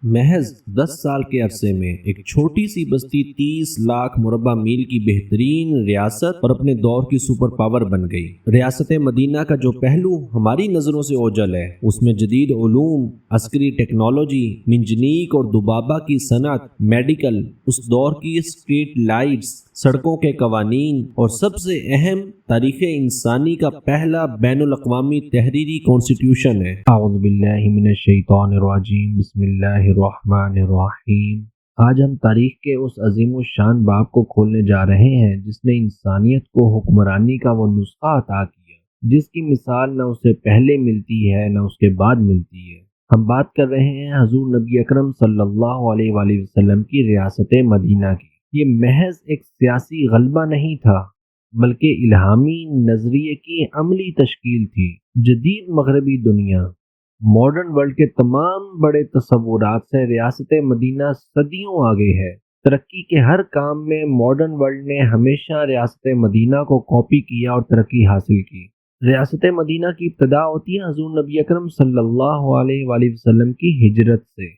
محض 10 سال کے عرصے میں ایک چھوٹی سی بستی 30 لاکھ مربع میل کی بہترین ریاست اور اپنے دور کی سپر پاور بن گئی۔ ریاست مدینہ کا جو پہلو ہماری نظروں سے اوجھل ہے، اس میں جدید علوم، عسکری ٹیکنالوجی، منجنیق اور دوبابہ کی صنعت، میڈیکل، اس دور کی اسٹریٹ لائٹس، سڑکوں کے قوانین اور سب سے اہم تاریخ انسانی کا پہلا بین الاقوامی تحریری کانسٹیٹیوشن ہے۔ اعوذ باللہ من الشیطان الرجیم، بسم اللہ الرحمن الرحیم۔ آج ہم تاریخ کے اس عظیم الشان باب کو کھولنے جا رہے ہیں جس نے انسانیت کو حکمرانی کا وہ نسخہ عطا کیا جس کی مثال نہ اسے پہلے ملتی ہے نہ اس کے بعد ملتی ہے۔ ہم بات کر رہے ہیں حضور نبی اکرم صلی اللہ علیہ وآلہ وسلم کی ریاست مدینہ کی۔ یہ محض ایک سیاسی غلبہ نہیں تھا بلکہ الہامی نظریے کی عملی تشکیل تھی۔ جدید مغربی دنیا، ماڈرن ورلڈ کے تمام بڑے تصورات سے ریاست مدینہ صدیوں آگے ہے۔ ترقی کے ہر کام میں ماڈرن ورلڈ نے ہمیشہ ریاست مدینہ کو کاپی کیا اور ترقی حاصل کی۔ ریاست مدینہ کی ابتدا ہوتی ہے حضور نبی اکرم صلی اللہ علیہ وآلہ وسلم کی ہجرت سے۔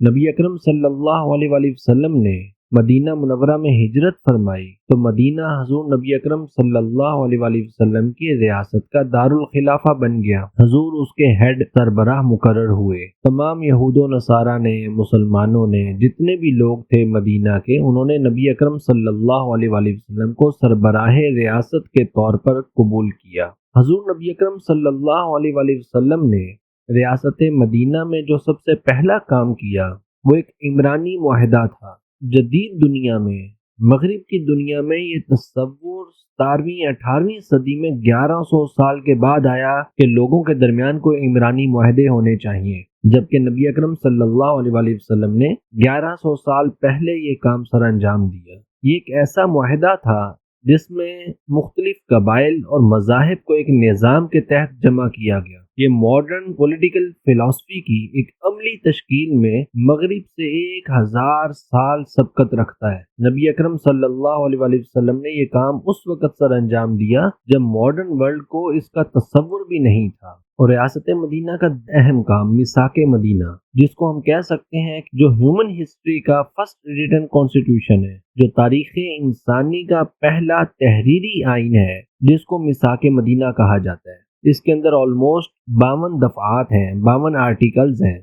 نبی اکرم صلی اللہ علیہ وآلہ وسلم نے مدینہ منورہ میں ہجرت فرمائی تو مدینہ حضور نبی اکرم صلی اللہ علیہ وآلہ وسلم کی ریاست کا دارالخلافہ بن گیا۔ حضور اس کے ہیڈ سربراہ مقرر ہوئے۔ تمام یہود و نصارہ نے، مسلمانوں نے، جتنے بھی لوگ تھے مدینہ کے، انہوں نے نبی اکرم صلی اللہ علیہ وآلہ وسلم کو سربراہ ریاست کے طور پر قبول کیا۔ حضور نبی اکرم صلی اللہ علیہ وآلہ وسلم نے ریاست مدینہ میں جو سب سے پہلا کام کیا وہ ایک عمرانی معاہدہ تھا۔ جدید دنیا میں، مغرب کی دنیا میں یہ تصور 17ویں 18ویں صدی میں 1100 سال کے بعد آیا کہ لوگوں کے درمیان کوئی عمرانی معاہدے ہونے چاہیے، جبکہ نبی اکرم صلی اللہ علیہ وآلہ وسلم نے 1100 سال پہلے یہ کام سر انجام دیا۔ یہ ایک ایسا معاہدہ تھا جس میں مختلف قبائل اور مذاہب کو ایک نظام کے تحت جمع کیا گیا۔ یہ ماڈرن پولیٹیکل فلسفی کی ایک عملی تشکیل میں مغرب سے 1000 سال سبقت رکھتا ہے۔ نبی اکرم صلی اللہ علیہ وآلہ وسلم نے یہ کام اس وقت سر انجام دیا جب ماڈرن ورلڈ کو اس کا تصور بھی نہیں تھا۔ اور ریاست مدینہ کا اہم کام میثاق مدینہ، جس کو ہم کہہ سکتے ہیں جو ہیومن ہسٹری کا فرسٹ ریٹن کانسٹیٹیوشن ہے، جو تاریخ انسانی کا پہلا تحریری آئین ہے، جس کو میثاق مدینہ کہا جاتا ہے۔ اس کے اندر آلموسٹ 52 دفعات ہیں، 52 آرٹیکلز ہیں۔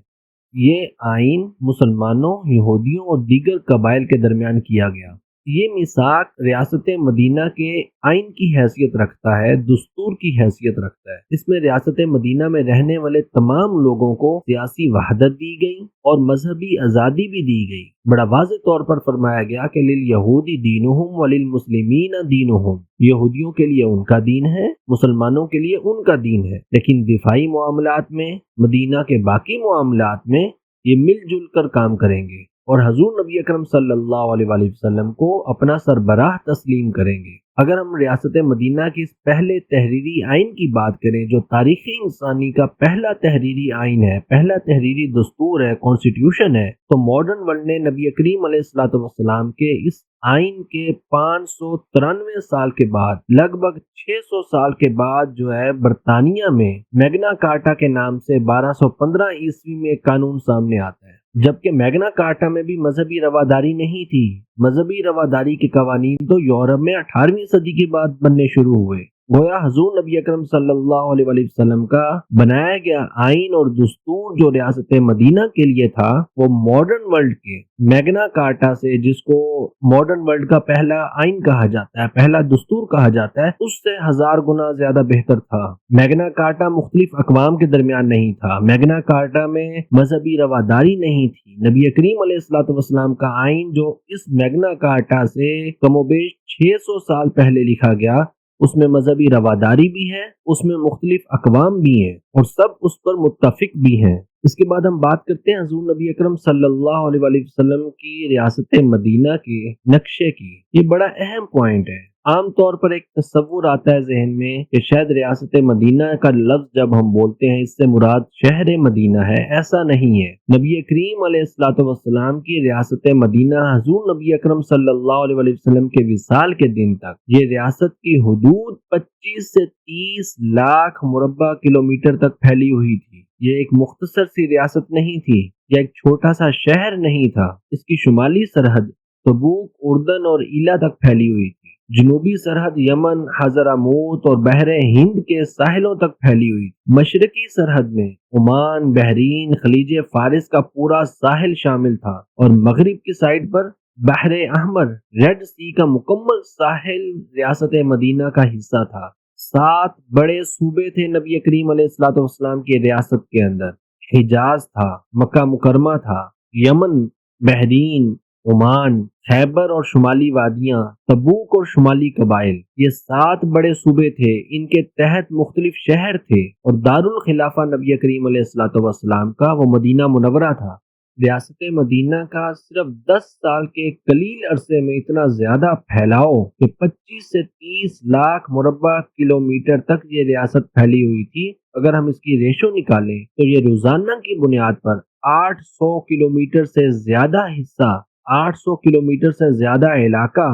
یہ آئین مسلمانوں، یہودیوں اور دیگر قبائل کے درمیان کیا گیا۔ یہ میثاق ریاست مدینہ کے آئین کی حیثیت رکھتا ہے، دستور کی حیثیت رکھتا ہے۔ اس میں ریاست مدینہ میں رہنے والے تمام لوگوں کو سیاسی وحدت دی گئی اور مذہبی آزادی بھی دی گئی۔ بڑا واضح طور پر فرمایا گیا کہ لِلْيَهُودِ دِينُهُمْ وَلِلْمُسْلِمِينَ دِينُهُمْ، یہودیوں کے لیے ان کا دین ہے، مسلمانوں کے لیے ان کا دین ہے، لیکن دفاعی معاملات میں، مدینہ کے باقی معاملات میں یہ مل جل کر کام کریں گے اور حضور نبی اکرم صلی اللہ علیہ وآلہ وسلم کو اپنا سربراہ تسلیم کریں گے۔ اگر ہم ریاست مدینہ کے اس پہلے تحریری آئین کی بات کریں جو تاریخی انسانی کا پہلا تحریری آئین ہے، پہلا تحریری دستور ہے، کانسٹیٹیوشن ہے، تو ماڈرن ورلڈ نے نبی کریم علیہ الصلوۃ والسلام کے اس آئین کے 593 سال کے بعد، لگ بھگ 600 سال کے بعد جو ہے، برطانیہ میں میگنا کارٹا کے نام سے 1215 عیسوی میں ایک قانون سامنے آتا ہے۔ جبکہ میگنا کارٹا میں بھی مذہبی رواداری نہیں تھی۔ مذہبی رواداری کے قوانین تو یورپ میں 18ویں صدی کے بعد بننے شروع ہوئے۔ گویا حضور نبی اکرم صلی اللہ علیہ وآلہ وسلم کا بنایا گیا آئین اور دستور جو ریاست مدینہ کے لیے تھا، وہ ماڈرن ورلڈ کے میگنا کارٹا سے، جس کو ماڈرن ورلڈ کا پہلا آئین کہا جاتا ہے، پہلا دستور کہا جاتا ہے، اس سے 1000 گنا زیادہ بہتر تھا۔ میگنا کارٹا مختلف اقوام کے درمیان نہیں تھا، میگنا کارٹا میں مذہبی رواداری نہیں تھی۔ نبی کریم علیہ الصلوۃ والسلام کا آئین جو اس میگنا کارٹا سے کم و بیش 600 سال پہلے لکھا گیا، اس میں مذہبی رواداری بھی ہے، اس میں مختلف اقوام بھی ہیں اور سب اس پر متفق بھی ہیں۔ اس کے بعد ہم بات کرتے ہیں حضور نبی اکرم صلی اللہ علیہ وآلہ وسلم کی ریاست مدینہ کے نقشے کی۔ یہ بڑا اہم پوائنٹ ہے۔ عام طور پر ایک تصور آتا ہے ذہن میں کہ شاید ریاست مدینہ کا لفظ جب ہم بولتے ہیں اس سے مراد شہر مدینہ ہے۔ ایسا نہیں ہے۔ نبی کریم علیہ الصلوۃ والسلام کی ریاست مدینہ حضور نبی اکرم صلی اللہ علیہ وآلہ وسلم کے وصال کے دن تک یہ ریاست کی حدود 25 سے 30 لاکھ مربع کلومیٹر تک پھیلی ہوئی تھی۔ یہ ایک مختصر سی ریاست نہیں تھی، یا ایک چھوٹا سا شہر نہیں تھا، اس کی شمالی سرحد تبوک، اردن اور ایلا تک پھیلی ہوئی تھی۔ جنوبی سرحد یمن، حضرموت اور بحر ہند کے ساحلوں تک پھیلی ہوئی تھی۔ مشرقی سرحد میں عمان، بحرین، خلیج فارس کا پورا ساحل شامل تھا، اور مغرب کی سائڈ پر بحر احمر، ریڈ سی کا مکمل ساحل ریاست مدینہ کا حصہ تھا۔ 7 بڑے صوبے تھے نبی کریم علیہ الصلوۃ والسلام کی ریاست کے اندر۔ حجاز تھا، مکہ مکرمہ تھا، یمن، بحرین، عمان، خیبر اور شمالی وادیاں، تبوک اور شمالی قبائل، یہ 7 بڑے صوبے تھے۔ ان کے تحت مختلف شہر تھے، اور دارالخلافہ نبی کریم علیہ الصلوۃ والسلام کا وہ مدینہ منورہ تھا۔ ریاست مدینہ کا صرف 10 سال کے قلیل عرصے میں اتنا زیادہ پھیلاؤ کہ 25 سے 30 لاکھ مربع کلومیٹر تک یہ ریاست پھیلی ہوئی تھی۔ اگر ہم اس کی ریشو نکالیں تو یہ روزانہ کی بنیاد پر 800 کلومیٹر سے زیادہ حصہ، 800 کلومیٹر سے زیادہ علاقہ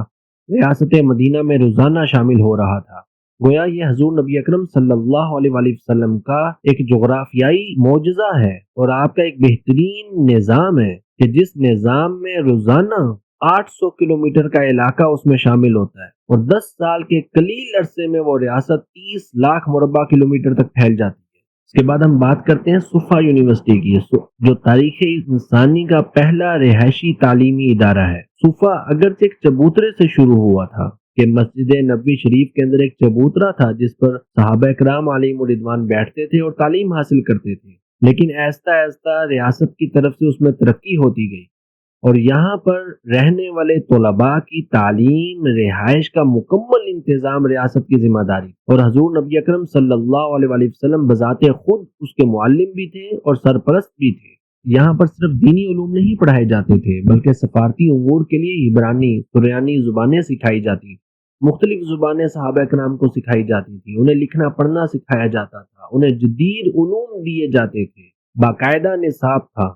ریاست مدینہ میں روزانہ شامل ہو رہا تھا۔ گویا یہ حضور نبی اکرم صلی اللہ علیہ وآلہ وسلم کا ایک جغرافیائی معجزہ ہے، اور آپ کا ایک بہترین نظام ہے کہ جس نظام میں روزانہ 800 کلومیٹر کا علاقہ اس میں شامل ہوتا ہے، اور 10 سال کے قلیل عرصے میں وہ ریاست 30 لاکھ مربع کلومیٹر تک پھیل جاتی ہے۔ اس کے بعد ہم بات کرتے ہیں صفا یونیورسٹی کی، جو تاریخ انسانی کا پہلا رہائشی تعلیمی ادارہ ہے۔ صفا اگرچہ ایک چبوترے سے شروع ہوا تھا کہ مسجد نبوی شریف کے اندر ایک چبوترا تھا جس پر صحابہ کرام علیہم الرضوان بیٹھتے تھے اور تعلیم حاصل کرتے تھے، لیکن آہستہ آہستہ ریاست کی طرف سے اس میں ترقی ہوتی گئی، اور یہاں پر رہنے والے طلباء کی تعلیم، رہائش کا مکمل انتظام ریاست کی ذمہ داری، اور حضور نبی اکرم صلی اللہ علیہ وآلہ وسلم بذات خود اس کے معلم بھی تھے اور سرپرست بھی تھے۔ یہاں پر صرف دینی علوم نہیں پڑھائے جاتے تھے، بلکہ سفارتی امور کے لیے عبرانی، سریانی زبانیں سکھائی جاتی، مختلف زبانیں صحابہ کرام کو سکھائی جاتی تھی، انہیں لکھنا پڑھنا سکھایا جاتا تھا، انہیں جدید علوم دیے جاتے تھے، باقاعدہ نصاب تھا۔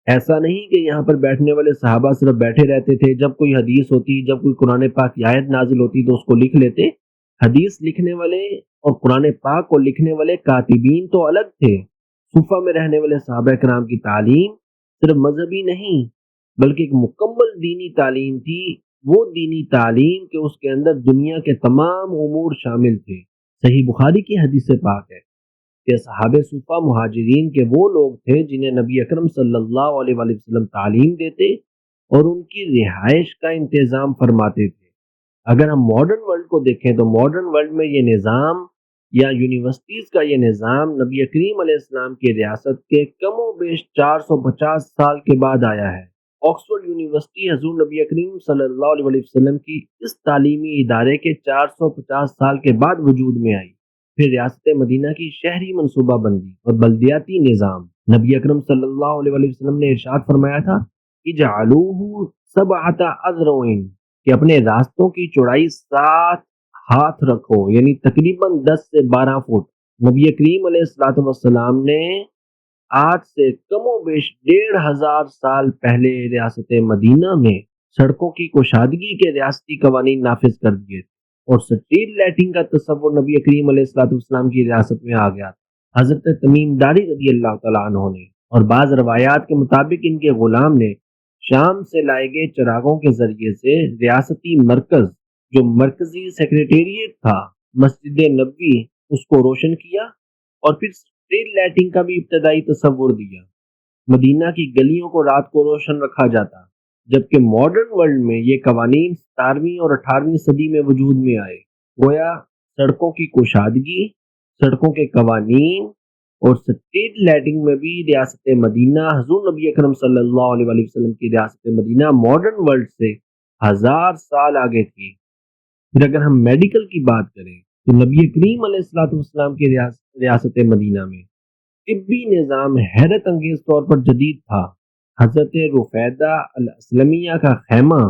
ایسا نہیں کہ یہاں پر بیٹھنے والے صحابہ صرف بیٹھے رہتے تھے، جب کوئی حدیث ہوتی، جب کوئی قرآن پاک کی آیت نازل ہوتی تو اس کو لکھ لیتے۔ حدیث لکھنے والے اور قرآن پاک کو لکھنے والے کاتبین تو الگ تھے۔ صفا میں رہنے والے صحابہ کرام کی تعلیم صرف مذہبی نہیں بلکہ ایک مکمل دینی تعلیم تھی، وہ دینی تعلیم کہ اس کے اندر دنیا کے تمام امور شامل تھے۔ صحیح بخاری کی حدیث پاک ہے کہ صحابہ صفا مہاجرین کے وہ لوگ تھے جنہیں نبی اکرم صلی اللہ علیہ وآلہ وسلم تعلیم دیتے اور ان کی رہائش کا انتظام فرماتے تھے۔ اگر ہم ماڈرن ورلڈ کو دیکھیں تو ماڈرن ورلڈ میں یہ نظام یا یونیورسٹیز کا یہ نظام نبی کریم علیہ السلام کی ریاست کے کم و بیش 450 سال کے بعد آیا ہے۔ آکسفورڈ یونیورسٹی حضور نبی کریم صلی اللہ علیہ وسلم کی اس تعلیمی ادارے کے 450 سال کے بعد وجود میں آئی۔ پھر ریاست مدینہ کی شہری منصوبہ بندی اور بلدیاتی نظام، نبی اکرم صلی اللہ علیہ وسلم نے ارشاد فرمایا تھا اجعلوہ سبعۃ اذرع، کہ اپنے راستوں کی چوڑائی 7 ہاتھ رکھو، یعنی تقریباً 10 سے 12 فٹ۔ نبی کریم علیہ الصلوۃ والسلام نے آج سے کم و بیش 1500 سال پہلے ریاست مدینہ میں سڑکوں کی کشادگی کے ریاستی قوانین نافذ کر دیے تھے، اور سٹریٹ لائٹنگ کا تصور نبی کریم علیہ الصلوۃ والسلام کی ریاست میں آ گیا تھا۔ حضرت تمیم داری رضی اللہ تعالیٰ عنہ نے، اور بعض روایات کے مطابق ان کے غلام نے، شام سے لائے گئے چراغوں کے ذریعے سے ریاستی مرکز جو مرکزی سیکریٹریٹ تھا مسجد نبوی اس کو روشن کیا، اور پھر اسٹریٹ لائٹنگ کا بھی ابتدائی تصور دیا۔ مدینہ کی گلیوں کو رات کو روشن رکھا جاتا، جبکہ ماڈرن ورلڈ میں یہ قوانین 17ویں اور 18ویں صدی میں وجود میں آئے۔ گویا سڑکوں کی کشادگی، سڑکوں کے قوانین اور اسٹریٹ لائٹنگ میں بھی ریاست مدینہ، حضور نبی اکرم صلی اللہ علیہ وآلہ وسلم کی ریاست مدینہ ماڈرن ورلڈ سے 1000 سال آگے تھی۔ پھر اگر ہم میڈیکل کی بات کریں تو نبی کریم علیہ الصلوۃ والسلام کی ریاست مدینہ میں طبی نظام حیرت انگیز طور پر جدید تھا۔ حضرت رفیدہ الاسلمیہ کا خیمہ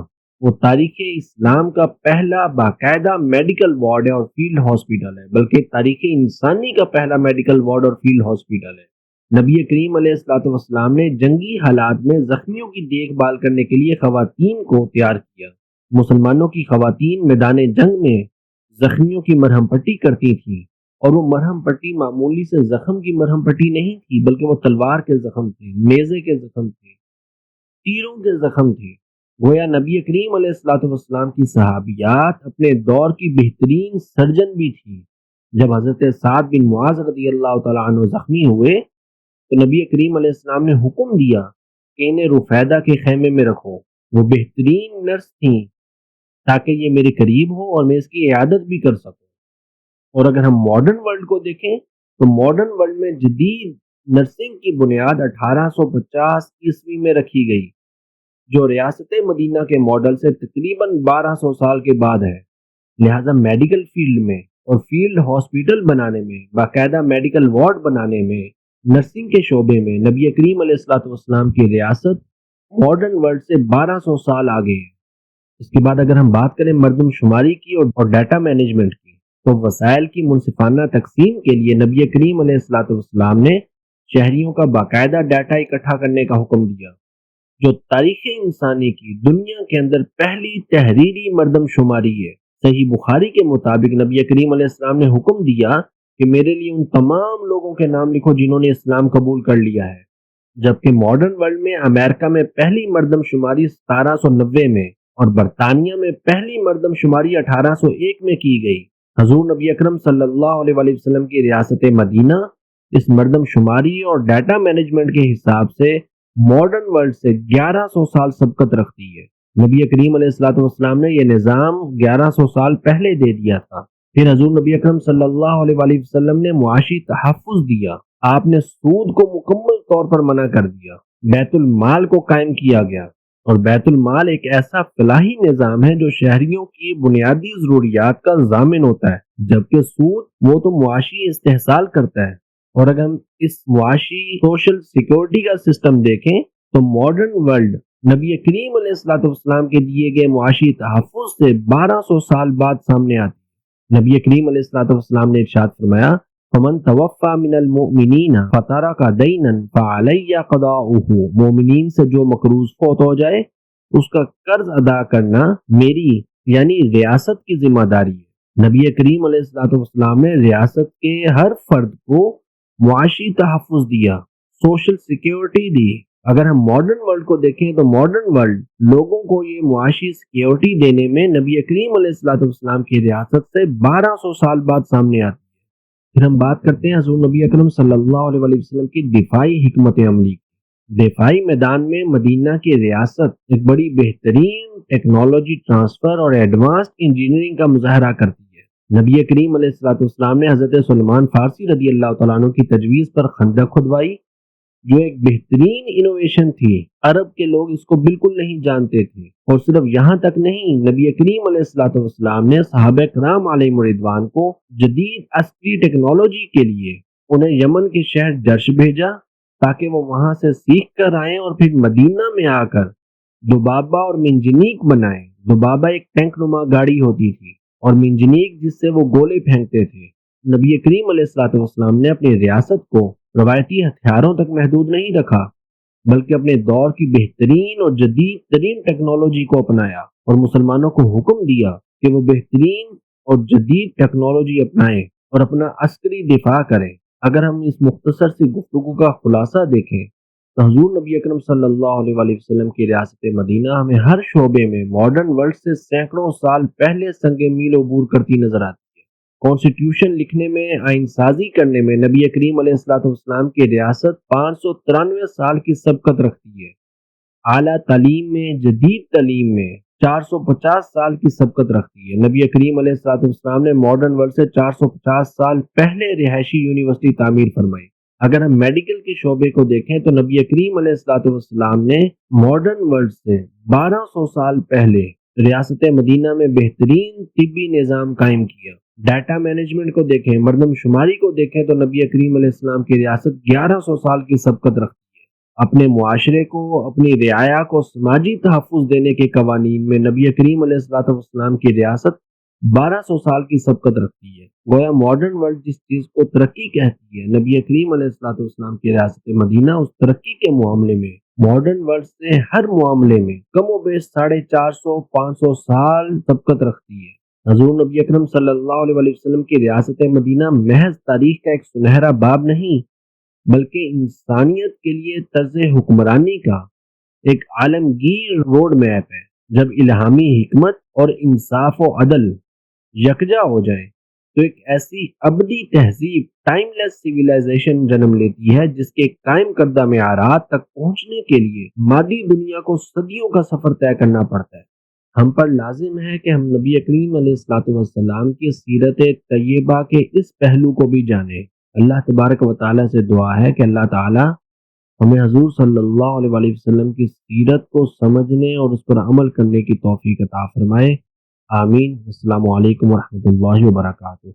وہ تاریخ اسلام کا پہلا باقاعدہ میڈیکل وارڈ ہے اور فیلڈ ہاسپٹل ہے، بلکہ تاریخ انسانی کا پہلا میڈیکل وارڈ اور فیلڈ ہاسپٹل ہے۔ نبی کریم علیہ الصلوۃ والسلام نے جنگی حالات میں زخمیوں کی دیکھ بھال کرنے کے لیے خواتین کو تیار کیا۔ مسلمانوں کی خواتین میدان جنگ میں زخمیوں کی مرہم پٹی کرتی تھیں، اور وہ مرہم پٹی معمولی سے زخم کی مرہم پٹی نہیں تھی، بلکہ وہ تلوار کے زخم تھے، نیزے کے زخم تھے، تیروں کے زخم تھے۔ گویا نبی کریم علیہ الصلوۃ والسلام کی صحابیات اپنے دور کی بہترین سرجن بھی تھی۔ جب حضرت سعد بن معاذ رضی اللہ تعالیٰ عنہ زخمی ہوئے تو نبی کریم علیہ السلام نے حکم دیا کہ انہیں رفیدہ کے خیمے میں رکھو۔ وہ بہترین نرس تھیں تاکہ یہ میرے قریب ہو اور میں اس کی عیادت بھی کر سکوں۔ اور اگر ہم ماڈرن ورلڈ کو دیکھیں تو ماڈرن ورلڈ میں جدید نرسنگ کی بنیاد 1850 عیسوی میں رکھی گئی، جو ریاست مدینہ کے ماڈل سے تقریباً 1200 سال کے بعد ہے۔ لہٰذا میڈیکل فیلڈ میں اور فیلڈ ہاسپٹل بنانے میں، باقاعدہ میڈیکل وارڈ بنانے میں، نرسنگ کے شعبے میں نبی کریم علیہ الصلوۃ والسلام کی ریاست ماڈرن ورلڈ سے 1200 سال آگے ہے۔ اس کے بعد اگر ہم بات کریں مردم شماری کی اور ڈیٹا مینجمنٹ کی، تو وسائل کی منصفانہ تقسیم کے لیے نبی کریم علیہ الصلوۃ والسلام نے شہریوں کا باقاعدہ ڈیٹا اکٹھا کرنے کا حکم دیا، جو تاریخ انسانی کی دنیا کے اندر پہلی تحریری مردم شماری ہے۔ صحیح بخاری کے مطابق نبی کریم علیہ السلام نے حکم دیا کہ میرے لیے ان تمام لوگوں کے نام لکھو جنہوں نے اسلام قبول کر لیا ہے، جبکہ ماڈرن ورلڈ میں امریکہ میں پہلی مردم شماری 1790 میں اور برطانیہ میں پہلی مردم شماری 1801 میں کی گئی۔ حضور نبی اکرم صلی اللہ علیہ وآلہ وسلم کی ریاست مدینہ اس مردم شماری اور ڈیٹا مینجمنٹ کے حساب سے ماڈرن ورلڈ سے 1100 سال سبقت رکھتی ہے۔ نبی کریم علیہ الصلوۃ والسلام نے یہ نظام 1100 سال پہلے دے دیا تھا۔ پھر حضور نبی اکرم صلی اللہ علیہ وآلہ وسلم نے معاشی تحفظ دیا۔ آپ نے سود کو مکمل طور پر منع کر دیا، بیت المال کو قائم کیا گیا، اور بیت المال ایک ایسا فلاحی نظام ہے جو شہریوں کی بنیادی ضروریات کا ضامن ہوتا ہے، جبکہ سود وہ تو معاشی استحصال کرتا ہے۔ اور اگر ہم اس معاشی سوشل سیکورٹی کا سسٹم دیکھیں تو ماڈرن ورلڈ نبی کریم علیہ الصلوۃ والسلام کے دیے گئے معاشی تحفظ سے 1200 سال بعد سامنے آتی ہے۔ نبی کریم علیہ الصلوۃ والسلام نے ارشاد فرمایا، فمن توفى من المؤمنین فترک دینا فعلی قضاؤہ، مومنین سے جو مقروض فوت ہو جائے اس کا قرض ادا کرنا میری یعنی ریاست کی ذمہ داری ہے۔ نبی کریم علیہ الصلوۃ والسلام نے ریاست کے ہر فرد کو معاشی تحفظ دیا، سوشل سیکیورٹی دی۔ اگر ہم ماڈرن ورلڈ کو دیکھیں تو ماڈرن ورلڈ لوگوں کو یہ معاشی سیکیورٹی دینے میں نبی کریم علیہ الصلوۃ والسلام کی ریاست سے 1200 سال بعد سامنے آتی ہے۔ پھر ہم بات کرتے ہیں حضور نبی اکرم صلی اللہ علیہ وآلہ وسلم کی دفاعی حکمت عملی کی۔ دفاعی میدان میں مدینہ کی ریاست ایک بڑی بہترین ٹیکنالوجی ٹرانسفر اور ایڈوانسڈ انجینئرنگ کا مظاہرہ کرتی ہے۔ نبی کریم علیہ الصلوۃ والسلام نے حضرت سلمان فارسی رضی اللہ تعالیٰ عنہ کی تجویز پر خندق کھدوائی، جو ایک بہترین انوویشن تھی۔ عرب کے لوگ اس کو بالکل نہیں جانتے تھے، اور صرف یہاں تک نہیں، نبی کریم علیہ الصلوۃ والسلام نے صحابہ کرام علیہم رضوان کو جدید عسکری ٹیکنالوجی کے لیے انہیں یمن کے شہر جرش بھیجا تاکہ وہ وہاں سے سیکھ کر آئیں اور پھر مدینہ میں آ کر ذبابہ اور منجنیق بنائیں۔ ذبابہ ایک ٹینک نما گاڑی ہوتی تھی اور منجنیق جس سے وہ گولے پھینکتے تھے۔ نبی کریم علیہ الصلوۃ والسلام نے اپنی ریاست کو روایتی ہتھیاروں تک محدود نہیں رکھا، بلکہ اپنے دور کی بہترین اور جدید ترین ٹیکنالوجی کو اپنایا اور مسلمانوں کو حکم دیا کہ وہ بہترین اور جدید ٹیکنالوجی اپنائیں اور اپنا عسکری دفاع کریں۔ اگر ہم اس مختصر سی گفتگو کا خلاصہ دیکھیں تو حضور نبی اکرم صلی اللہ علیہ وآلہ وسلم کی ریاست مدینہ ہمیں ہر شعبے میں ماڈرن ورلڈ سے سینکڑوں سال پہلے سنگ میل عبور کرتی نظر آتی ہے۔ کانسٹیٹیوشن لکھنے میں، آئین سازی کرنے میں نبی کریم علیہ الصلوۃ والسلام کی ریاست 593 سال کی سبقت رکھتی ہے۔ اعلیٰ تعلیم میں، جدید تعلیم میں 450 سال کی سبقت رکھتی ہے۔ نبی کریم علیہ الصلوۃ والسلام نے ماڈرن ورلڈ سے 450 سال پہلے رہائشی یونیورسٹی تعمیر فرمائی۔ اگر ہم میڈیکل کے شعبے کو دیکھیں تو نبی کریم علیہ الصلوۃ والسلام نے ماڈرن ورلڈ سے 1200 سال پہلے ریاست مدینہ میں بہترین طبی نظام قائم کیا۔ ڈیٹا مینجمنٹ کو دیکھیں، مردم شماری کو دیکھیں تو نبی کریم علیہ السلام کی ریاست 1100 سال کی سبقت رکھتی ہے۔ اپنے معاشرے کو، اپنی رعایا کو سماجی تحفظ دینے کے قوانین میں نبی کریم علیہ الصلوۃ والسلام کی ریاست 1200 سال کی سبقت رکھتی ہے۔ گویا ماڈرن ورلڈ جس چیز کو ترقی کہتی ہے، نبی کریم علیہ الصلوۃ والسلام کی ریاست مدینہ اس ترقی کے معاملے میں ماڈرن ورلڈ سے ہر معاملے میں کم و بیش 450 500 سال سبقت رکھتی ہے۔ حضور نبی اکرم صلی اللہ علیہ وسلم کی ریاست مدینہ محض تاریخ کا ایک سنہرا باب نہیں بلکہ انسانیت کے لیے طرز حکمرانی کا ایک عالمگیر روڈ میپ ہے۔ جب الہامی حکمت اور انصاف و عدل یکجا ہو جائیں تو ایک ایسی ابدی تہذیب ٹائم لیس سیویلائزیشن جنم لیتی ہے جس کے قائم کردہ معیارات تک پہنچنے کے لیے مادی دنیا کو صدیوں کا سفر طے کرنا پڑتا ہے۔ ہم پر لازم ہے کہ ہم نبی کریم علیہ الصلوۃ والسلام کی سیرت طیبہ کے اس پہلو کو بھی جانیں۔ اللہ تبارک و تعالیٰ سے دعا ہے کہ اللہ تعالیٰ ہمیں حضور صلی اللہ علیہ وسلم کی سیرت کو سمجھنے اور اس پر عمل کرنے کی توفیق عطا فرمائے۔ آمین۔ السلام علیکم ورحمۃ اللہ وبرکاتہ۔